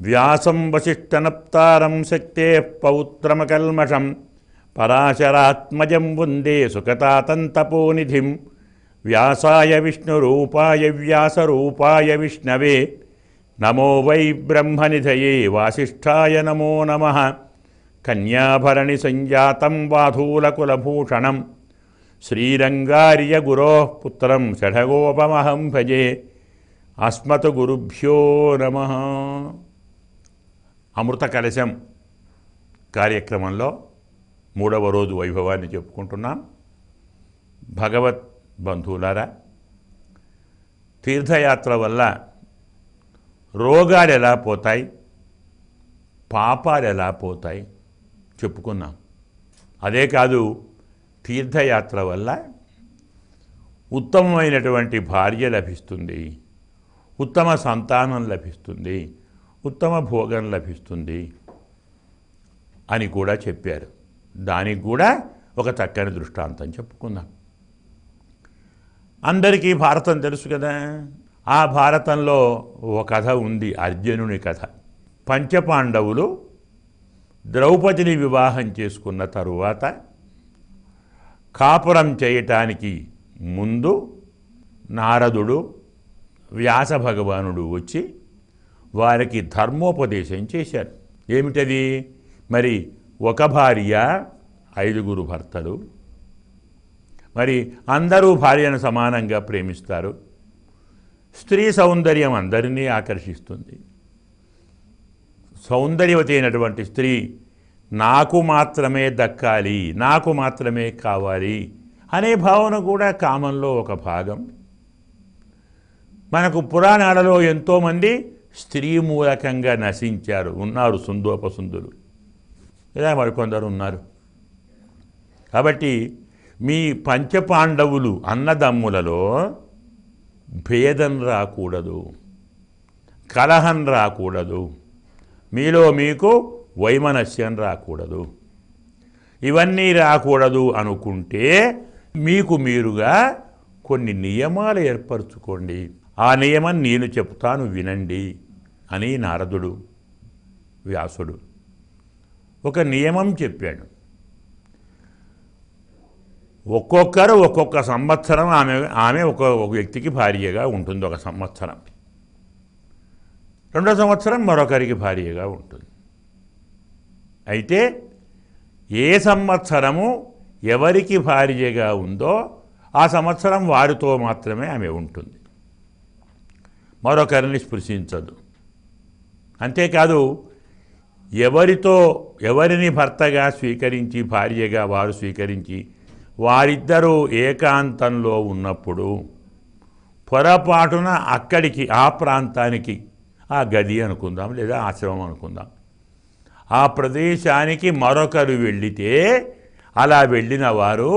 వ్యాసం వసిష్ఠనప్తారం శక్తే పౌత్రమకల్మషం పరాశరాత్మజం వందే సుఖతాతంతపోనిధిం వ్యాసాయ విష్ణురూపాయ వ్యాసరూపాయ విష్ణవే నమో వై బ్రహ్మనిధయే వాసిష్ఠాయ నమో నమః కన్యాభరణి సంజాతం వాధూలకులభూషణం శ్రీరంగార్య గురోః పుత్రం షఢగోపమహం భజే అస్మత్ గురుభ్యో నమః. అమృత కలశం కార్యక్రమంలో 3వ రోజు వైభవాన్ని చెప్పుకుంటున్నాం. భగవత్ బంధువులారా, తీర్థయాత్ర వల్ల రోగాలు ఎలా పోతాయి, పాపాలు ఎలా పోతాయి చెప్పుకున్నాం. అదే కాదు, తీర్థయాత్ర వల్ల ఉత్తమమైనటువంటి భార్య లభిస్తుంది, ఉత్తమ సంతానం లభిస్తుంది, ఉత్తమ భోగం లభిస్తుంది అని కూడా చెప్పారు. దానికి కూడా ఒక చక్కని దృష్టాంతం చెప్పుకుందాం. అందరికీ భారతం తెలుసు కదా. ఆ భారతంలో ఒక కథ ఉంది, అర్జునుని కథ. పంచపాండవులు ద్రౌపదిని వివాహం చేసుకున్న తరువాత కాపురం చేయటానికి ముందు నారదుడు, వ్యాస భగవానుడు వచ్చి వారికి ధర్మోపదేశం చేశారు. ఏమిటది? మరి ఒక భార్య 5గురు భర్తలు, మరి అందరూ భార్యను సమానంగా ప్రేమిస్తారు. స్త్రీ సౌందర్యం అందరినీ ఆకర్షిస్తుంది. సౌందర్యవతి అయినటువంటి స్త్రీ నాకు మాత్రమే దక్కాలి, నాకు మాత్రమే కావాలి అనే భావన కూడా కామంలో ఒక భాగం. మనకు పురాణాలలో ఎంతోమంది స్త్రీ మూలకంగా నశించారు, ఉన్నారు, సుందోపసుందులు, ఇలా మరికొందరు ఉన్నారు. కాబట్టి మీ పంచపాండవులు అన్నదమ్ములలో భేదం రాకూడదు, కలహం రాకూడదు, మీలో మీకు వైమనస్యం రాకూడదు. ఇవన్నీ రాకూడదు అనుకుంటే మీకు మీరుగా కొన్ని నియమాలు ఏర్పరచుకోండి. ఆ నియమం నేను చెప్తాను వినండి అని నారదుడు, వ్యాసుడు ఒక నియమం చెప్పాడు. ఒక్కొక్కరు ఒక్కొక్క సంవత్సరం ఆమె ఒక వ్యక్తికి భార్యగా ఉంటుంది. ఒక సంవత్సరం, రెండో సంవత్సరం మరొకరికి భార్యగా ఉంటుంది. అయితే ఏ సంవత్సరము ఎవరికి భార్యగా ఉందో ఆ సంవత్సరం వారితో మాత్రమే ఆమె ఉంటుంది, మరొకరిని స్పృశించదు. అంతేకాదు, ఎవరిని భర్తగా స్వీకరించి భార్యగా వారు స్వీకరించి వారిద్దరూ ఏకాంతంలో ఉన్నప్పుడు పొరపాటున అక్కడికి, ఆ ప్రాంతానికి, ఆ గది అనుకుందాం లేదా ఆశ్రమం అనుకుందాం, ఆ ప్రదేశానికి మరొకరు వెళ్ళితే అలా వెళ్ళిన వారు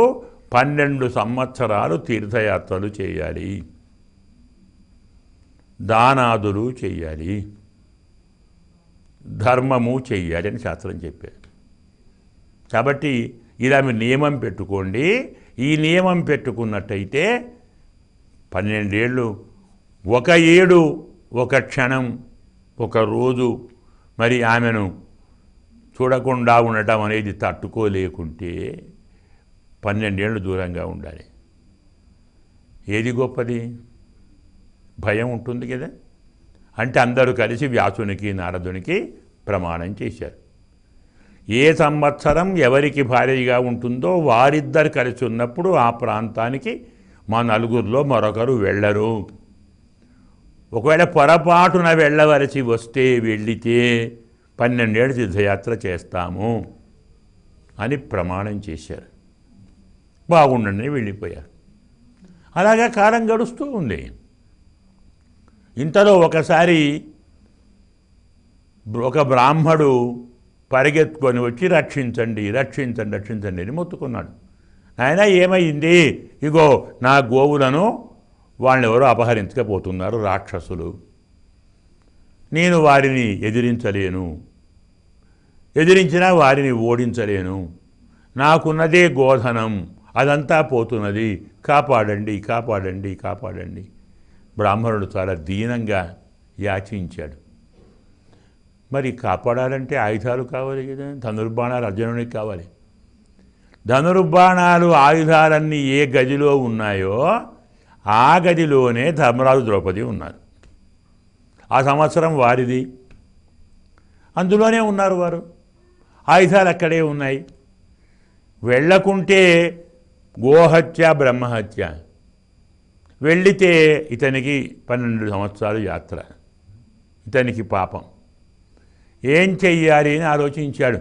12 సంవత్సరాలు తీర్థయాత్రలు చేయాలి, దానాదులు చెయ్యాలి, ధర్మము చెయ్యాలి అని శాస్త్రం చెప్పారు. కాబట్టి ఇలా మీరు నియమం పెట్టుకోండి. ఈ నియమం పెట్టుకున్నట్టయితే 12 ఏళ్ళు, ఒక ఏడు, ఒక క్షణం, ఒక రోజు మరి ఆమెను చూడకుండా ఉండటం అనేది తట్టుకోలేకుంటే 12 ఏళ్ళు దూరంగా ఉండాలి. ఏది గొప్పది? భయం ఉంటుంది కదా. అంటే అందరూ కలిసి వ్యాసునికి, నారదునికి ప్రమాణం చేశారు. ఏ సంవత్సరం ఎవరికి భార్యగా ఉంటుందో వారిద్దరు కలిసి ఉన్నప్పుడు ఆ ప్రాంతానికి మా నలుగురిలో మరొకరు వెళ్ళరు. ఒకవేళ పొరపాటున వెళ్ళవలసి వస్తే, వెళ్ళితే 12 ఏళ్ళు తీర్థయాత్ర చేస్తాము అని ప్రమాణం చేశారు. బాగుండండి వెళ్ళిపోయారు. అలాగా కాలం గడుస్తూ ఉంది. ఇంతలో ఒకసారి ఒక బ్రాహ్మడు పరిగెత్తుకొని వచ్చి రక్షించండి, రక్షించండి, రక్షించండి అని మొత్తుకున్నాడు. ఆయన ఏమైంది? ఇగో నా గోవులను వాళ్ళని ఎవరో అపహరించకపోతున్నారు, రాక్షసులు. నేను వారిని ఎదిరించలేను, ఎదిరించినా వారిని ఓడించలేను, నాకున్నదే గోధనం, అదంతా పోతున్నది, కాపాడండి, కాపాడండి, కాపాడండి. బ్రాహ్మణుడు చాలా దీనంగా యాచించాడు. మరి కాపాడాలంటే ఆయుధాలు కావాలి కదా, ధనుర్బాణాలు అర్జునునికి కావాలి. ధనుర్బాణాలు ఆయుధాలన్నీ ఏ గదిలో ఉన్నాయో ఆ గదిలోనే ధర్మరాజు ద్రౌపది ఉన్నారు. ఆ సంవత్సరం వారిది, అందులోనే ఉన్నారు వారు. ఆయుధాలు అక్కడే ఉన్నాయి. వెళ్ళకుంటే గోహత్య బ్రహ్మహత్య, వెళ్ళితే ఇతనికి 12 సంవత్సరాలు యాత్ర, ఇతనికి పాపం. ఏం చెయ్యాలి అని ఆలోచించాడు.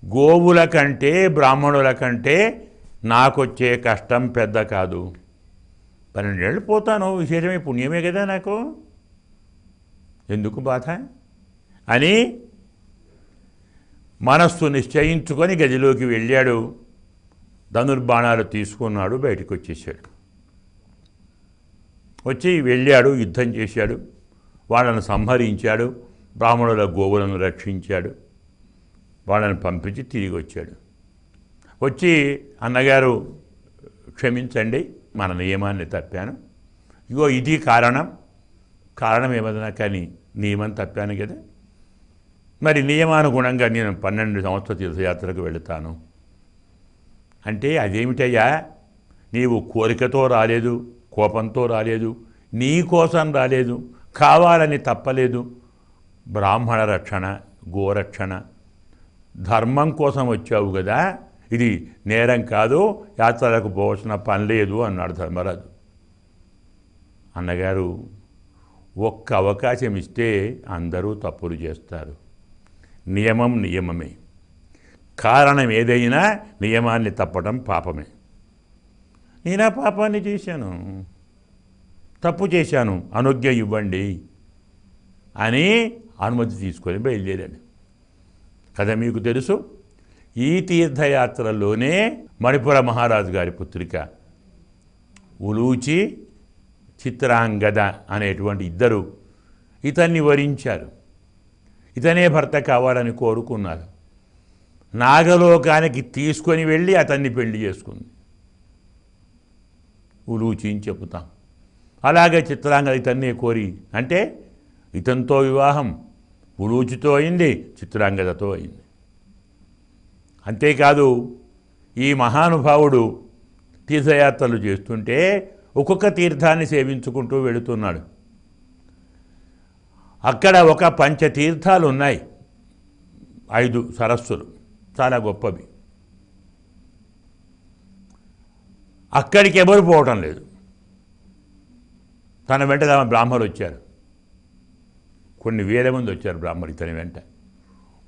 గోవుల కంటే బ్రాహ్మణుల కంటే నాకొచ్చే కష్టం పెద్ద కాదు, 12 ఏళ్ళు పోతాను, విశేషమే పుణ్యమే కదా నాకు, ఎందుకు బాధ అని మనస్సు నిశ్చయించుకొని గదిలోకి వెళ్ళాడు. ధనుర్బాణాలు తీసుకున్నాడు, బయటకు వచ్చేసాడు. వచ్చి వెళ్ళాడు, యుద్ధం చేశాడు, వాళ్ళను సంహరించాడు, బ్రాహ్మణుల గోవులను రక్షించాడు, వాళ్ళని పంపించి తిరిగి వచ్చాడు. వచ్చి అన్నగారు క్షమించండి, మన నియమాన్ని తప్పాను, ఇగో ఇది కారణం ఏమన్నా కానీ నియమం తప్పాను కదా, మరి నియమానుగుణంగా నేను 12 సంవత్సరాల తీర్థయాత్రకు వెళుతాను అంటే, అదేమిటయ్యా నీవు కోరికతో రాలేదు, కోపంతో రాలేదు, నీ కోసం రాలేదు, కావాలని తప్పలేదు, బ్రాహ్మణ రక్షణ గోరక్షణ ధర్మం కోసం వచ్చావు కదా, ఇది నేరం కాదు, యాత్రలకు పోవాల్సిన పని లేదు అన్నాడు ధర్మరాజు. అన్నగారు ఒక్క అవకాశం ఇస్తే అందరూ తప్పులు చేస్తారు, నియమం నియమమే, కారణం ఏదైనా నియమాన్ని తప్పడం పాపమే. నేను ఆ పాపాన్ని చేశాను, తప్పు చేశాను, అనుజ్ఞ ఇవ్వండి అని అనుమతి తీసుకొని బయలుదేరాడు. కదా మీకు తెలుసు, ఈ తీర్థయాత్రలోనే మణిపుర మహారాజు గారి పుత్రిక ఉలూచి, చిత్రాంగద అనేటువంటి ఇద్దరు ఇతన్ని వరించారు. ఇతనే భర్త కావాలని కోరుకున్నారు. నాగలోకానికి తీసుకొని వెళ్ళి అతన్ని పెళ్లి చేసుకుంది. ఉలూచి అని చెబుతాం. అలాగే చిత్రాంగద ఇతన్నే కోరి, అంటే ఇతనితో వివాహం ఉలూచితో అయింది, చిత్రాంగదతో అయింది. అంతేకాదు, ఈ మహానుభావుడు తీర్థయాత్రలు చేస్తుంటే ఒక్కొక్క తీర్థాన్ని సేవించుకుంటూ వెళుతున్నాడు. అక్కడ ఒక పంచతీర్థాలు ఉన్నాయి, 5 సరస్సులు, చాలా గొప్పవి. అక్కడికి ఎవరు పోవటం లేదు. తన వెంట బ్రాహ్మణులు వచ్చారు, కొన్ని వేల మంది వచ్చారు బ్రాహ్మణులు ఇతని వెంట.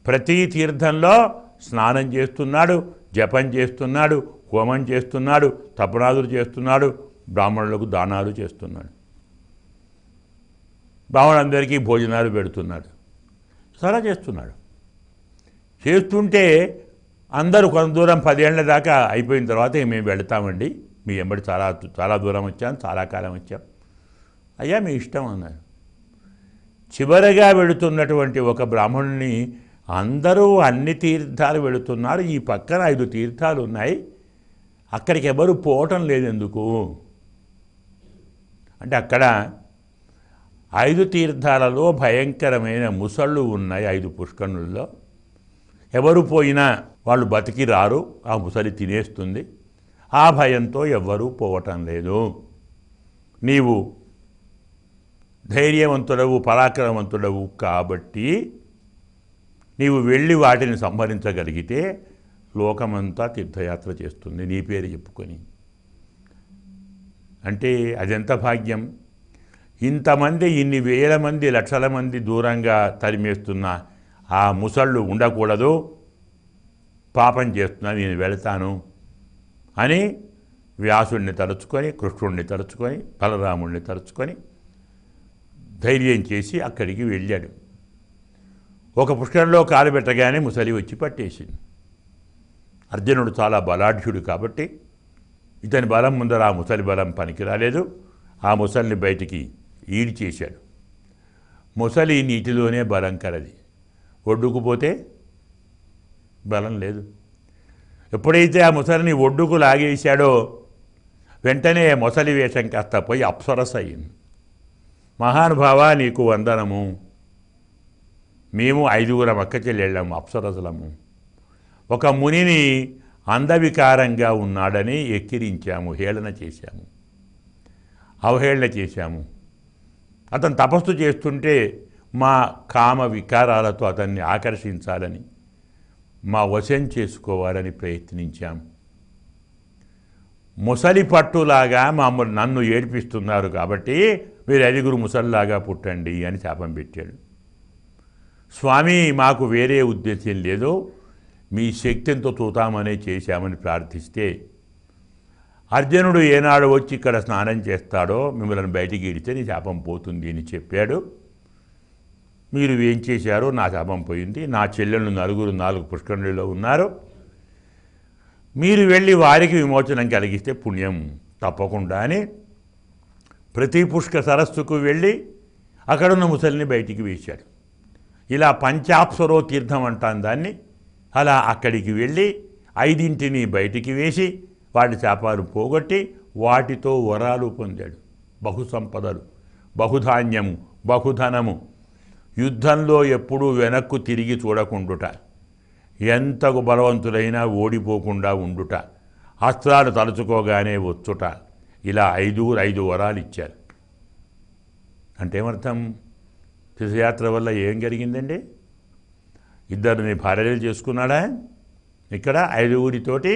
ప్రతి తీర్థంలో స్నానం చేస్తున్నాడు, జపం చేస్తున్నాడు, హోమం చేస్తున్నాడు, తపనాదులు చేస్తున్నాడు, బ్రాహ్మణులకు దానాలు చేస్తున్నాడు, బ్రాహ్మణులందరికీ భోజనాలు పెడుతున్నాడు, చాలా చేస్తున్నాడు. చేస్తుంటే అందరూ కొంత దూరం 10 ఏళ్ల దాకా అయిపోయిన తర్వాత మేము వెళతామండి, మీ వెంబడి చాలా దూరం వచ్చాం, చాలా కాలం వచ్చాం, అయ్యా మీ ఇష్టం అన్నారు. చివరగా వెళుతున్నటువంటి ఒక బ్రాహ్మణుని అందరూ అన్ని తీర్థాలు వెళుతున్నారు, ఈ పక్కన 5 తీర్థాలు ఉన్నాయి, అక్కడికి ఎవరు పోవటం లేదు ఎందుకు అంటే, అక్కడ 5 తీర్థాలలో భయంకరమైన ముసళ్ళు ఉన్నాయి. 5 పుష్కరుల్లో ఎవరు పోయినా వాళ్ళు బతికి రారు, ఆ ముసలి తినేస్తుంది, ఆ భయంతో ఎవ్వరూ పోవటం లేదు. నీవు ధైర్యవంతుడవు, పరాక్రమవంతుడవు కాబట్టి నీవు వెళ్ళి వాటిని సంహరించగలిగితే లోకమంతా తీర్థయాత్ర చేస్తుంది నీ పేరు చెప్పుకొని. అంటే అదెంత భాగ్యం. ఇంతమంది, ఇన్ని వేల మంది, లక్షల మంది దూరంగా తరిమేస్తున్న ఆ ముసళ్ళు ఉండకూడదు, పాపం చేస్తున్నా, నేను వెళతాను అని వ్యాసుడిని తలుచుకొని, కృష్ణుడిని తలుచుకొని, బలరాముడిని తలుచుకొని ధైర్యం చేసి అక్కడికి వెళ్ళాడు. ఒక పుష్కరంలో కాలు పెట్టగానే ముసలి వచ్చి పట్టేసింది. అర్జునుడు చాలా బలాఢ్యుడు కాబట్టి ఇతని బలం ముందర ఆ ముసలి బలం పనికి రాలేదు. ఆ ముసలిని బయటికి ఈడ్చేశాడు. ముసలి నీటిలోనే బలం కలది, ఒడ్డుకుపోతే బలం లేదు. ఎప్పుడైతే ఆ ముసలిని ఒడ్డుకు లాగేశాడో వెంటనే ముసలి వేషం కాస్త పోయి అప్సరస అయింది. మహానుభావ నీకు వందనము, మేము 5గురం అక్క చెల్లెళ్ళము, అప్సరసలము. ఒక మునిని అందవికారంగా ఉన్నాడని ఎక్కిరించాము, హేళన చేశాము, అవహేళన చేశాము. అతను తపస్సు చేస్తుంటే మా కామ వికారాలతో అతన్ని ఆకర్షించాలని, మా వశం చేసుకోవాలని ప్రయత్నించాం. ముసలి పట్టులాగా నన్ను ఏడిపిస్తున్నారు కాబట్టి మీరు 5గురు ముసలిలాగా పుట్టండి అని శాపం పెట్టాడు. స్వామి, మాకు వేరే ఉద్దేశం లేదు, మీ శక్తితో చూతామనే చేశామని ప్రార్థిస్తే, అర్జునుడు ఏనాడు వచ్చి ఇక్కడ స్నానం చేస్తాడో మిమ్మల్ని బయటికి ఇడితే నీ శాపం పోతుంది అని చెప్పాడు. మీరు ఏం చేశారో నా శాపం పోయింది. నా చెల్లెళ్ళు 4 పుష్కరుణిలో ఉన్నారు, మీరు వెళ్ళి వారికి విమోచనం కలిగిస్తే పుణ్యం తప్పకుండా అని ప్రతి పుష్కర సరస్సుకు వెళ్ళి అక్కడున్న ముసలిని బయటికి వేశాడు. ఇలా పంచాప్సరో తీర్థం అంటాను దాన్ని. అలా అక్కడికి వెళ్ళి 5 బయటికి వేసి వాటి శాపాలు పోగొట్టి వాటితో వరాలు పొందాడు. బహుసంపదలు, బహుధాన్యము, బహుధనము. యుద్ధంలో ఎప్పుడూ వెనక్కు తిరిగి చూడకుండుట, ఎంతకు బలవంతుడైనా ఓడిపోకుండా ఉండుట, అస్త్రాలు తలుచుకోగానే వచ్చుట, ఇలా 5 వరాలు ఇచ్చారు. అంటే ఏమర్థం? తీర్థయాత్ర వల్ల ఏం జరిగిందండి? 2 భార్యలు చేసుకున్నాడా? ఇక్కడ 5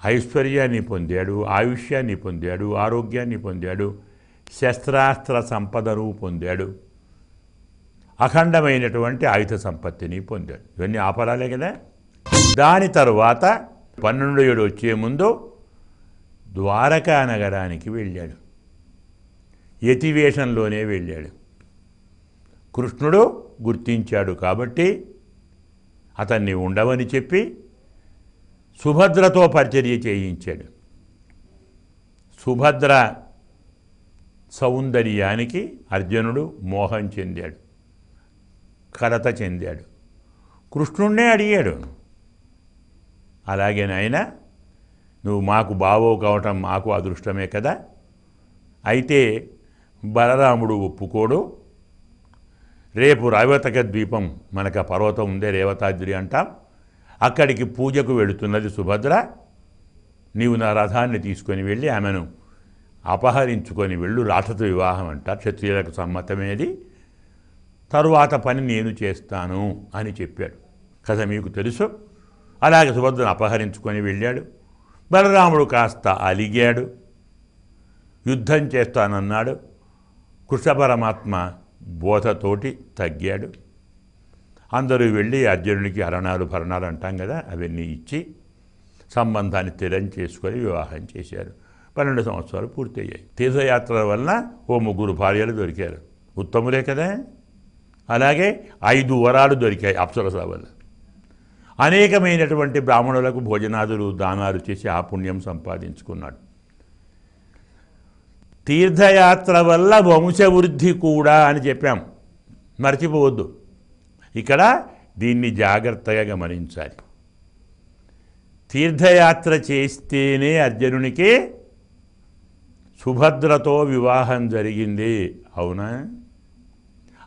ఐశ్వర్యాన్ని పొందాడు, ఆయుష్యాన్ని పొందాడు, ఆరోగ్యాన్ని పొందాడు, శస్త్రాస్త్ర సంపదను పొందాడు, అఖండమైనటువంటి ఆయుధ సంపత్తిని పొందాడు. ఇవన్నీ ఆపరాలే కదా. దాని తరువాత 12 ఏడు వచ్చే ముందు ద్వారకా నగరానికి వెళ్ళాడు. యతివేషంలోనే వెళ్ళాడు. కృష్ణుడు గుర్తించాడు కాబట్టి అతన్ని ఉండవని చెప్పి సుభద్రతో పరిచర్య చేయించాడు. సుభద్ర సౌందర్యానికి అర్జునుడు మోహం చెందాడు, కలత చెందాడు. కృష్ణుణ్ణే అడిగాడు, అలాగే నాయనా, నువ్వు మాకు బావో కావటం మాకు అదృష్టమే కదా, అయితే బలరాముడు ఒప్పుకోడు, రేపు రేవతక ద్వీపం, మనకు పర్వతం ఉందే రేవతాద్రి అంటాం, అక్కడికి పూజకు వెళుతున్నది సుభద్ర, నీవు నా రథాన్ని తీసుకొని వెళ్ళి ఆమెను అపహరించుకొని వెళ్ళు, రాక్షస వివాహం అంట, క్షత్రియులకు సమ్మతమేది, తరువాత పని నేను చేస్తాను అని చెప్పాడు కదా, మీకు తెలుసు. అలాగే సుభద్రను అపహరించుకొని వెళ్ళాడు. బలరాముడు కాస్త అలిగాడు, యుద్ధం చేస్తానన్నాడు. కృష్ణ పరమాత్మ బోధతోటి తగ్గాడు. అందరూ వెళ్ళి అర్జునుడికి అరణాలు భరణాలు అంటాం కదా, అవన్నీ ఇచ్చి సంబంధాన్ని స్థిరం చేసుకొని వివాహం చేశారు. 12 సంవత్సరాలు పూర్తయ్యాయి. తీర్థయాత్రల వలన 3 భార్యలు దొరికారు, ఉత్తములే కదా. అలాగే 5 వరాలు దొరికాయి అప్సరసల వల్ల. అనేకమైనటువంటి బ్రాహ్మణులకు భోజనాదులు దానాలు చేసి ఆ పుణ్యం సంపాదించుకున్నాడు. తీర్థయాత్ర వల్ల వంశవృద్ధి కూడా అని చెప్పాం, మర్చిపోవద్దు. ఇక్కడ దీన్ని జాగ్రత్తగా గమనించాలి. తీర్థయాత్ర చేస్తేనే అర్జునునికి సుభద్రతో వివాహం జరిగింది, అవునా?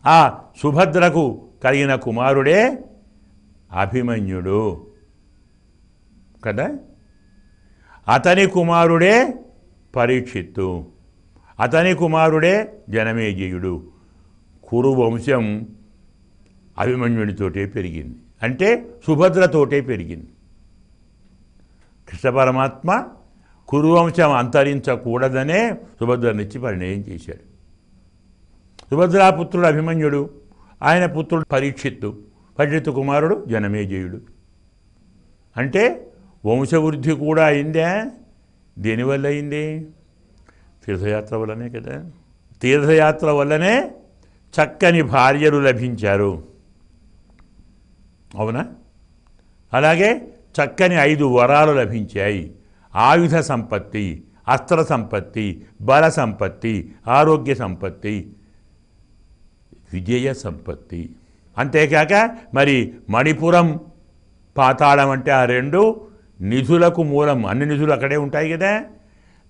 ఆ సుభద్రకు కలిగిన కుమారుడే అభిమన్యుడు కదా, అతని కుమారుడే పరీక్షిత్తు, అతని కుమారుడే జనమేజయుడు. కురు వంశం అభిమన్యుడితోటే పెరిగింది, అంటే సుభద్రతోటే పెరిగింది. కృష్ణ పరమాత్మ కురువంశం అంతరించకూడదనే సుభద్రనిచ్చి పరిణయం చేశాడు. సుభద్రాపుత్రుడు అభిమన్యుడు, ఆయన పుత్రుడు పరీక్షిత్తు, పరీక్షిత్తు కుమారుడు జనమేజయుడు. అంటే వంశవృద్ధి కూడా అయిందే. దేనివల్ల అయింది? తీర్థయాత్ర వల్లనే కదా. తీర్థయాత్ర వల్లనే చక్కని భార్యలు లభించారు, అవునా? అలాగే చక్కని 5 వరాలు లభించాయి. ఆయుధ సంపత్తి, అస్త్ర సంపత్తి, బల సంపత్తి, ఆరోగ్య సంపత్తి, విజయ సంపత్తి. అంతేకాక మరి మణిపురం, పాతాళం అంటే ఆ 2 నిధులకు మూలం. అన్ని నిధులు అక్కడే ఉంటాయి కదా.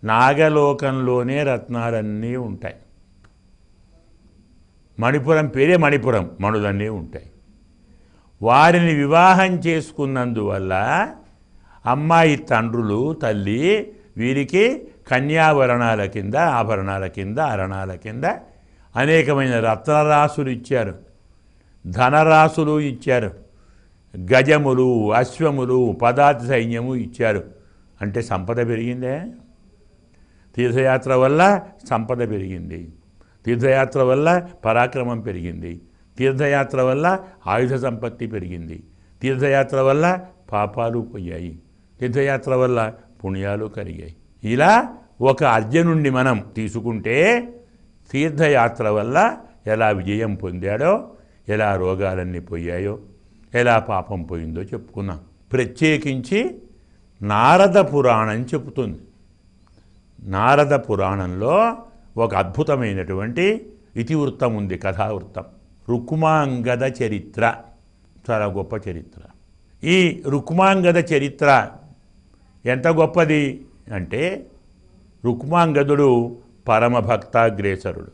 నాగలోకంలోనే రత్నాలన్నీ ఉంటాయి. మణిపురం పేరే మణిపురం, మణులన్నీ ఉంటాయి. వారిని వివాహం చేసుకున్నందువల్ల అమ్మాయి తండ్రులు తల్లి వీరికి కన్యావరణాల కింద, ఆభరణాల కింద, అరణాల కింద అనేకమైన రత్నరాసులు ఇచ్చారు, ధనరాసులు ఇచ్చారు, గజములు, అశ్వములు, పదాతి సైన్యము ఇచ్చారు. అంటే సంపద పెరిగిందే. తీర్థయాత్ర వల్ల సంపద పెరిగింది, తీర్థయాత్ర వల్ల పరాక్రమం పెరిగింది, తీర్థయాత్ర వల్ల ఆయుధ సంపత్తి పెరిగింది, తీర్థయాత్ర వల్ల పాపాలు పోయాయి, తీర్థయాత్ర వల్ల పుణ్యాలు కరిగాయి. ఇలా ఒక అర్జునుడిని మనం తీసుకుంటే తీర్థయాత్ర వల్ల ఎలా విజయం పొందాడో, ఎలా రోగాలన్నీ పోయాయో, ఎలా పాపం పోయిందో చెప్పుకున్నాం. ప్రత్యేకించి నారద పురాణం చెబుతుంది. నారద పురాణంలో ఒక అద్భుతమైనటువంటి ఇతివృత్తం ఉంది, కథావృత్తం. రుక్మాంగద చరిత్ర, చాలా గొప్ప చరిత్ర. ఈ రుక్మాంగద చరిత్ర ఎంత గొప్పది అంటే, రుక్మాంగదుడు పరమభక్తాగ్రేసరుడు,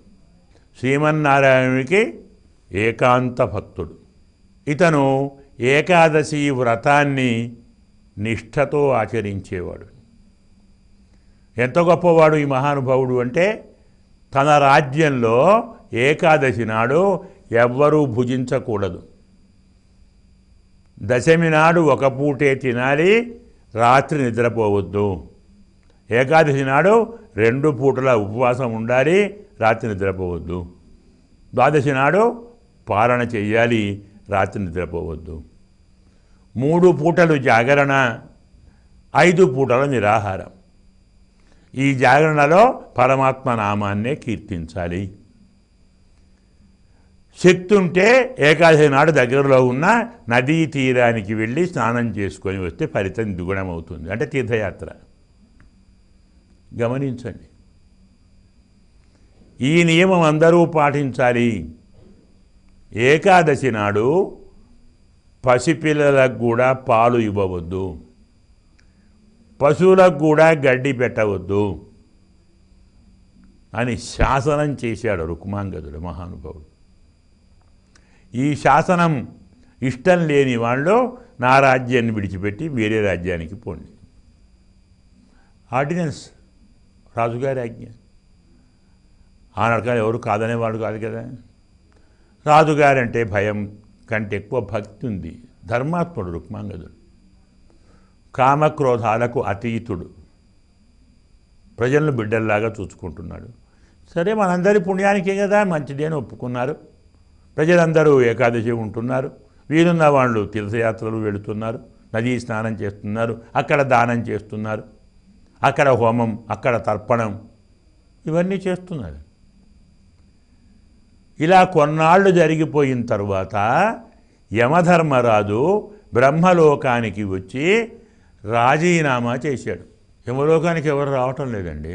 శ్రీమన్నారాయణునికి ఏకాంత భక్తుడు. ఇతను ఏకాదశి వ్రతాన్ని నిష్ఠతో ఆచరించేవాడు. ఎంత గొప్పవాడు ఈ మహానుభావుడు అంటే, తన రాజ్యంలో ఏకాదశి నాడు ఎవ్వరూ భుజించకూడదు. దశమి నాడు ఒక పూటే తినాలి, రాత్రి నిద్రపోవద్దు. ఏకాదశి నాడు 2 పూటల ఉపవాసం ఉండాలి, రాత్రి నిద్రపోవద్దు. ద్వాదశి నాడు పారణ చెయ్యాలి, రాత్రి నిద్రపోవద్దు. 3 పూటలు జాగరణ, 5 పూటల నిరాహారం. ఈ జాగరణలో పరమాత్మ నామాన్నే కీర్తించాలి. శక్తి ఉంటే ఏకాదశి నాడు దగ్గరలో ఉన్న నదీ తీరానికి వెళ్ళి స్నానం చేసుకొని వస్తే ఫలితం ద్విగుణమవుతుంది. అంటే తీర్థయాత్ర. గమనించండి, ఈ నియమం అందరూ పాటించాలి. ఏకాదశి నాడు పసిపిల్లలకు కూడా పాలు ఇవ్వవద్దు, పశువులకు కూడా గడ్డి పెట్టవద్దు అని శాసనం చేశాడు రుక్మాంగదుడు మహానుభావుడు. ఈ శాసనం ఇష్టం లేని వాళ్ళు నా రాజ్యాన్ని విడిచిపెట్టి వేరే రాజ్యానికి పోండి. ఆర్డినెన్స్, రాజుగారి ఆజ్ఞ. ఆనాడు ఎవరు కాదనేవాడు కాదు కదా. రాజుగారంటే భయం కంటే ఎక్కువ భక్తి ఉంది. ధర్మాత్ముడు రుక్మాంగదుడు, కామక్రోధాలకు అతీతుడు, ప్రజలను బిడ్డల్లాగా చూసుకుంటున్నాడు. సరే, మనందరి పుణ్యానికే కదా, మంచిదే అని ఒప్పుకున్నారు. ప్రజలందరూ ఏకాదశి ఉంటున్నారు, వీరున్న వాళ్ళు తీర్థయాత్రలు వెళుతున్నారు, నదీ స్నానం చేస్తున్నారు, అక్కడ దానం చేస్తున్నారు, అక్కడ హోమం, అక్కడ తర్పణం, ఇవన్నీ చేస్తున్నారు. ఇలా కొన్నాళ్ళు జరిగిపోయిన తరువాత యమధర్మరాజు బ్రహ్మలోకానికి వచ్చి రాజీనామా చేశాడు. యమలోకానికి ఎవరు రావటం లేదండి.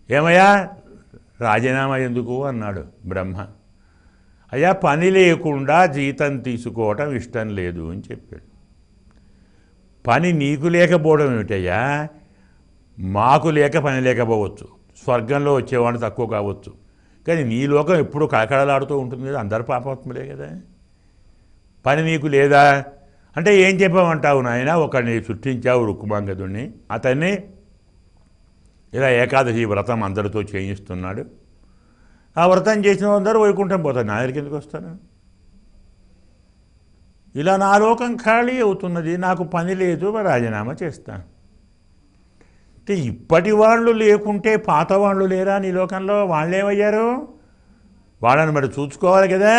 ఏమయ్యా రాజీనామా ఎందుకు అన్నాడు బ్రహ్మ. అయ్యా, పని లేకుండా జీతం తీసుకోవటం ఇష్టం లేదు అని చెప్పాడు. పని నీకు లేకపోవడం ఏమిటయ్యా, మాకు లేక పని లేకపోవచ్చు, స్వర్గంలో వచ్చేవాడు తక్కువ కావచ్చు, కానీ నీ లోకం ఎప్పుడూ కళకళలాడుతూ ఉంటుంది కదా, అందరు పాపాత్ములే కదా. పని నీకు లేదా అంటే ఏం చెప్పామంటావు నాయన, ఒకడిని సృష్టించావు రుక్మాంగదుడిని, అతన్ని ఇలా ఏకాదశి వ్రతం అందరితో చేయిస్తున్నాడు. ఆ వ్రతం చేసిన అందరూ వైకుంఠం పోతారు, నా దగ్గరికి ఎందుకు వస్తాను? ఇలా నా లోకం ఖాళీ అవుతున్నది, నాకు పని లేదు, రాజీనామా చేస్తాను. అంటే ఇప్పటి వాళ్ళు లేకుంటే పాత వాళ్ళు లేరా నీ లోకంలో? వాళ్ళేమయ్యారు? వాళ్ళని మరి చూసుకోవాలి కదా.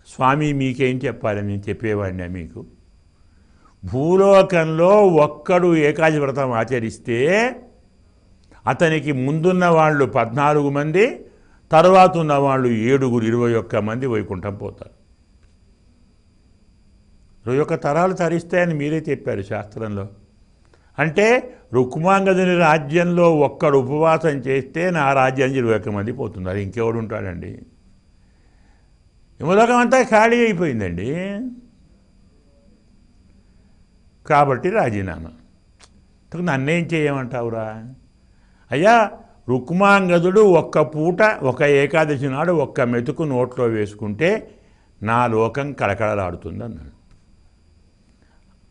స్వామి మీకేం చెప్పాలి, నేను చెప్పేవాడిని మీకు. భూలోకంలో ఒక్కడు ఏకాదశి వ్రతం ఆచరిస్తే అతనికి ముందున్న వాళ్ళు 14 మంది, తర్వాత ఉన్న వాళ్ళు 7, 21 మంది వైకుంఠం పోతారు. 21 తరాలు తరిస్తాయని మీరే చెప్పారు శాస్త్రంలో. అంటే రుక్మాంగదుని రాజ్యంలో ఒక్కడు ఉపవాసం చేస్తే నా రాజ్యానికి 21 మంది పోతున్నారు. ఇంకెవడు ఉంటాడండి? యమలోకం అంతా ఖాళీ అయిపోయిందండి. కాబట్టి రాజీనామా. నన్నేం చేయమంటావురా? అయ్యా, రుక్మాంగదుడు ఒక్క పూట ఒక ఏకాదశి నాడు ఒక్క మెతుకు నోట్లో వేసుకుంటే నా లోకం కళకళలాడుతుంది అన్నాడు.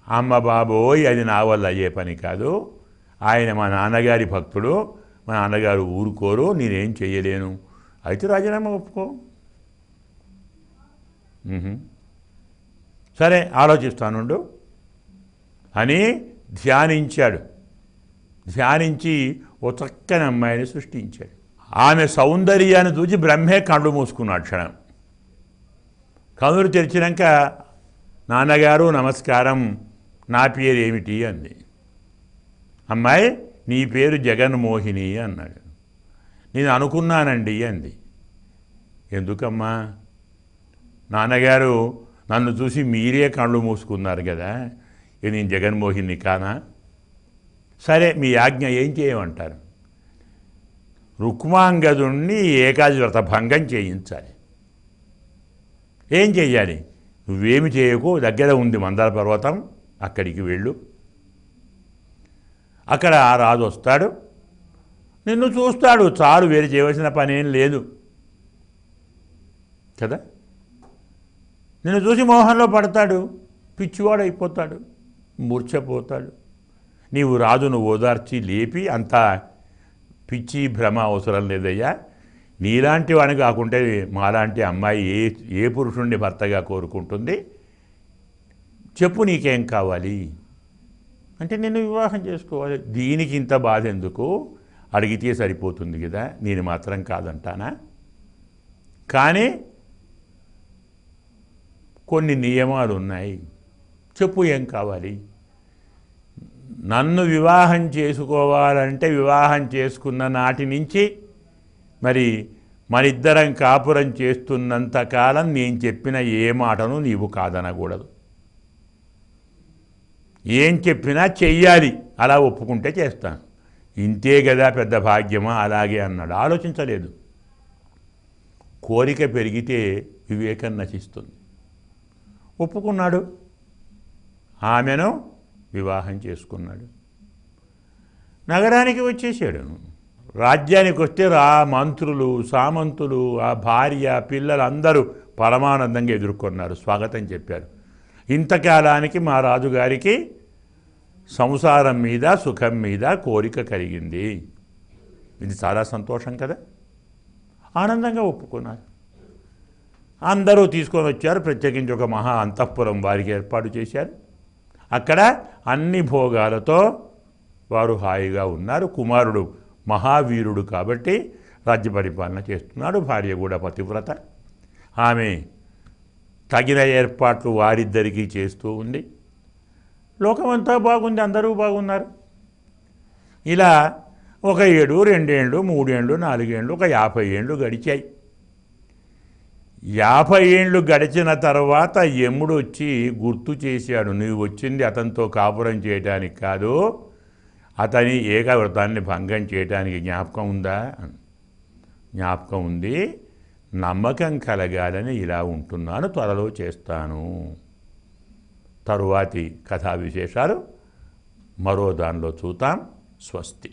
అమ్మ బాబోయ్, అది నా వల్ల అయ్యే పని కాదు, ఆయన మా నాన్నగారి భక్తుడు, మా నాన్నగారు ఊరుకోరు, నేనేం చెయ్యలేను, అయితే రాజీనామా ఒప్పుకో. సరే ఆలోచిస్తానుండు అని ధ్యానించాడు. ధ్యానించి ఓ చక్కని అమ్మాయిని సృష్టించాడు. ఆమె సౌందర్యాన్ని చూసి బ్రహ్మే కళ్ళు మూసుకున్నాడు క్షణం. కనులు తెరిచినాక, నాన్నగారు నమస్కారం, నా పేరు ఏమిటి అంది. అమ్మాయి, నీ పేరు జగన్మోహిని అన్నాడు. నేను అనుకున్నానండి అంది. ఎందుకమ్మా? నాన్నగారు నన్ను చూసి మీరే కళ్ళు మూసుకున్నారు కదా, ఇది నేను జగన్మోహిని కానా? సరే, మీ ఆజ్ఞ ఏం చేయమంటారు? రుక్మాంగదుణ్ణి ఏకాదశి వ్రత భంగం చేయించాలి. ఏం చెయ్యాలి? నువ్వేమి చేయకు, దగ్గర ఉంది మందార పర్వతం, అక్కడికి వెళ్ళు. అక్కడ ఆ రాజు వస్తాడు, నిన్ను చూస్తాడు, చాలు, వేరు చేయవలసిన పనేం లేదు కదా. నిన్ను చూసి మోహంలో పడతాడు, పిచ్చివాడు అయిపోతాడు, మూర్ఛపోతాడు. నీవు రాజును ఓదార్చి లేపి, అంతా పిచ్చి భ్రమ అవసరం లేదయ్యా, నీలాంటి వాడిని కాకుంటే మాలాంటి అమ్మాయి ఏ పురుషుణ్ణి భర్తగా కోరుకుంటుంది, చెప్పు నీకేం కావాలి అంటే నిన్ను వివాహం చేసుకోవాలి. దీనికి ఇంత బాధ ఎందుకు? అడిగితే సరిపోతుంది కదా, నేను మాత్రం కాదంటానా? కానీ కొన్ని నియమాలు ఉన్నాయి, చెప్పు ఏం కావాలి? నన్ను వివాహం చేసుకోవాలంటే వివాహం చేసుకున్న నాటి నుంచి మరి మనిద్దరం కాపురం చేస్తున్నంతకాలం నేను చెప్పిన ఏ మాటను నీవు కాదనకూడదు. ఏం చెప్పినా చెయ్యాలి, అలా ఒప్పుకుంటే చేస్తాను. ఇంతే కదా పెద్ద భాగ్యమా? అలాగే అన్నాడు. ఆలోచించలేదు. కోరిక పెరిగితే వివేకం నశిస్తుంది. ఒప్పుకున్నాడు, ఆమెను వివాహం చేసుకున్నాడు. నగరానికి వచ్చేసాడు. రాజ్యానికి వస్తే మంత్రులు, సామంతులు, ఆ భార్య, పిల్లలు అందరూ పరమానందంగా ఎదుర్కొన్నారు, స్వాగతం చెప్పారు. ఇంతకాలానికి మా రాజుగారికి సంసారం మీద, సుఖం మీద కోరిక కలిగింది. ఇది చాలా సంతోషం కదా. ఆనందంగా ఒప్పుకున్నారు. అందరూ తీసుకొని వచ్చారు. ప్రత్యేకించి ఒక మహా అంతఃపురం వారికి ఏర్పాటు చేశారు. అక్కడ అన్ని భోగాలతో వారు హాయిగా ఉన్నారు. కుమారుడు మహావీరుడు కాబట్టి రాజ్య పరిపాలన చేస్తున్నాడు. భార్య కూడా పతివ్రత. ఆమె తగిన ఏర్పాట్లు వారిద్దరికీ చేస్తూ ఉంది. లోకమంతా బాగుంది, అందరూ బాగున్నారు. ఇలా 1 ఏడు, 2 ఏళ్ళు, 3 ఏళ్ళు, 4 ఏళ్ళు, ఒక 50 ఏళ్ళు గడిచాయి. 50 ఏళ్ళు గడిచిన తర్వాత యముడు వచ్చి గుర్తు చేశాడు, నువ్వు వచ్చింది అతనితో కాపురం చేయడానికి కాదు, అతని ఏకవ్రతాన్ని భంగం చేయడానికి. జ్ఞాపకం ఉందా? జ్ఞాపకం ఉంది. నమ్మకం కలగాలని ఇలా ఉంటున్నాను, త్వరలో చేస్తాను. తరువాతి కథా విశేషాలు మరో దానిలో చూద్దాం. స్వస్తి.